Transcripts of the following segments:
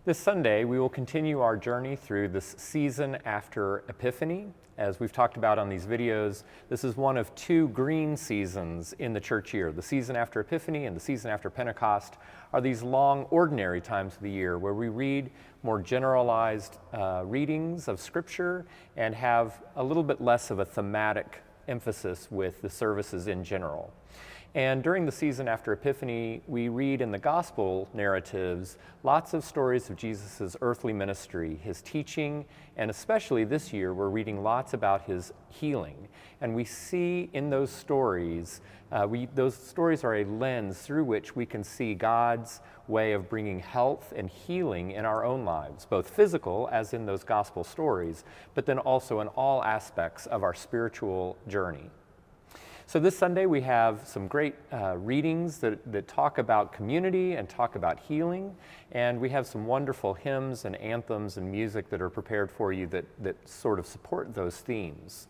This Sunday, we will continue our journey through this season after Epiphany. As we've talked about on these videos, this is one of two green seasons in the church year. The season after Epiphany and the season after Pentecost are these long, ordinary times of the year where we read more generalized readings of Scripture and have a little bit less of a thematic emphasis with the services in general. And during the season after Epiphany, we read in the gospel narratives lots of stories of Jesus' earthly ministry, his teaching, and especially this year, we're reading lots about his healing. And we see in those stories, those stories are a lens through which we can see God's way of bringing health and healing in our own lives, both physical, as in those gospel stories, but then also in all aspects of our spiritual journey. So this Sunday we have some great readings that talk about community and talk about healing, and we have some wonderful hymns and anthems and music that are prepared for you that sort of support those themes.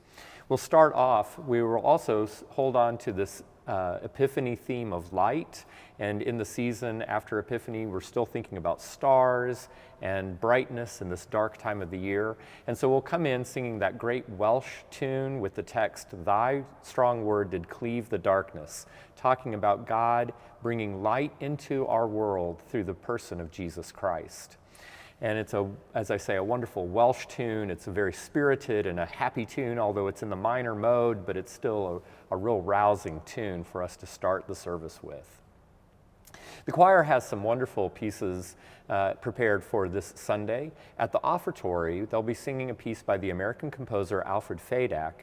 We'll start off, we will also hold on to this Epiphany theme of light, and in the season after Epiphany we're still thinking about stars and brightness in this dark time of the year. And so we'll come in singing that great Welsh tune with the text, "Thy strong word did cleave the darkness," talking about God bringing light into our world through the person of Jesus Christ. And it's, as I say, a wonderful Welsh tune. It's a very spirited and a happy tune, although it's in the minor mode, but it's still a real rousing tune for us to start the service with. The choir has some wonderful pieces prepared for this Sunday. At the offertory, they'll be singing a piece by the American composer Alfred Fedak,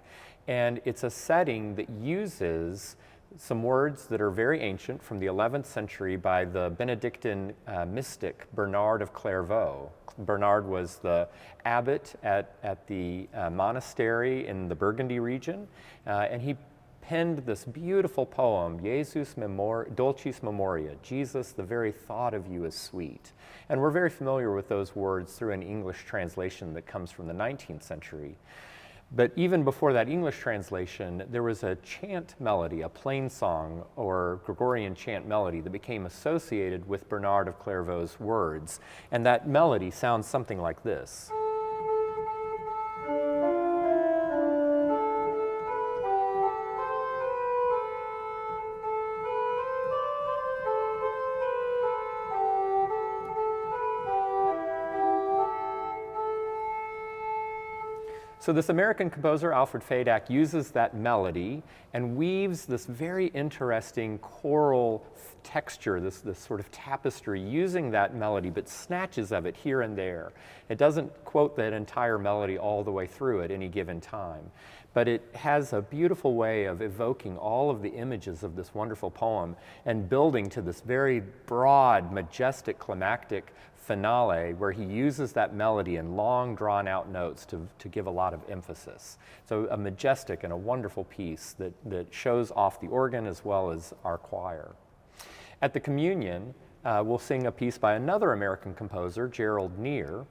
and it's a setting that uses some words that are very ancient from the 11th century by the Benedictine mystic Bernard of Clairvaux. Bernard was the abbot at the monastery in the Burgundy region, and he penned this beautiful poem, Jesus Dulcis Memoria, Jesus, the very thought of you is sweet. And we're very familiar with those words through an English translation that comes from the 19th century. But even before that English translation, there was a chant melody, a plain song or Gregorian chant melody that became associated with Bernard of Clairvaux's words. And that melody sounds something like this. So this American composer, Alfred Fedak, uses that melody and weaves this very interesting choral texture, this sort of tapestry, using that melody, but snatches of it here and there. It doesn't quote that entire melody all the way through at any given time, but it has a beautiful way of evoking all of the images of this wonderful poem and building to this very broad, majestic, climactic finale where he uses that melody in long drawn-out notes to give a lot of emphasis. So a majestic and a wonderful piece that shows off the organ as well as our choir. At the communion, we'll sing a piece by another American composer, Gerald Neer,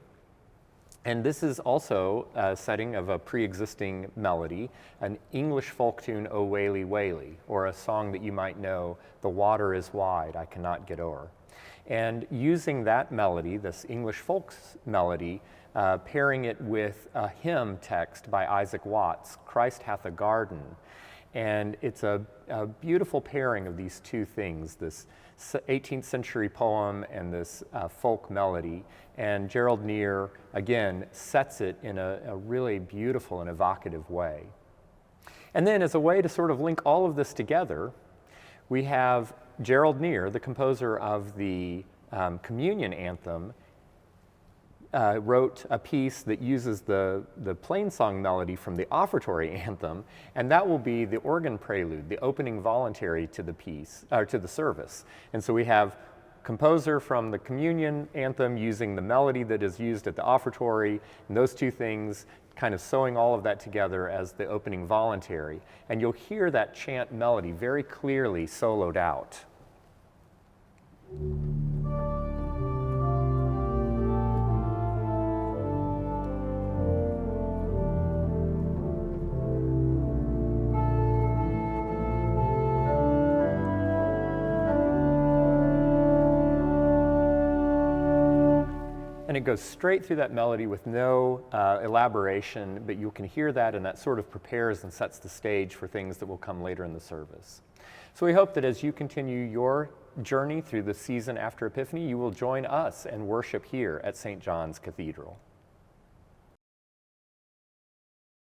and this is also a setting of a pre-existing melody, an English folk tune, O Waly Waly, or a song that you might know, The Water is Wide, I Cannot Get O'er. And using that melody, this English folk melody, pairing it with a hymn text by Isaac Watts, Christ Hath a Garden. And it's a beautiful pairing of these two things, this 18th century poem and this folk melody. And Gerald Neer, again, sets it in a really beautiful and evocative way. And then as a way to sort of link all of this together, we have Gerald Neer, the composer of the communion anthem, wrote a piece that uses the plain song melody from the offertory anthem, and that will be the organ prelude, the opening voluntary to the piece, or to the service. And so we have composer from the communion anthem using the melody that is used at the offertory, and those two things kind of sewing all of that together as the opening voluntary. And you'll hear that chant melody very clearly soloed out. and it goes straight through that melody with no elaboration, but you can hear that, and that sort of prepares and sets the stage for things that will come later in the service. So we hope that as you continue your journey through the season after Epiphany, you will join us and worship here at St. John's Cathedral.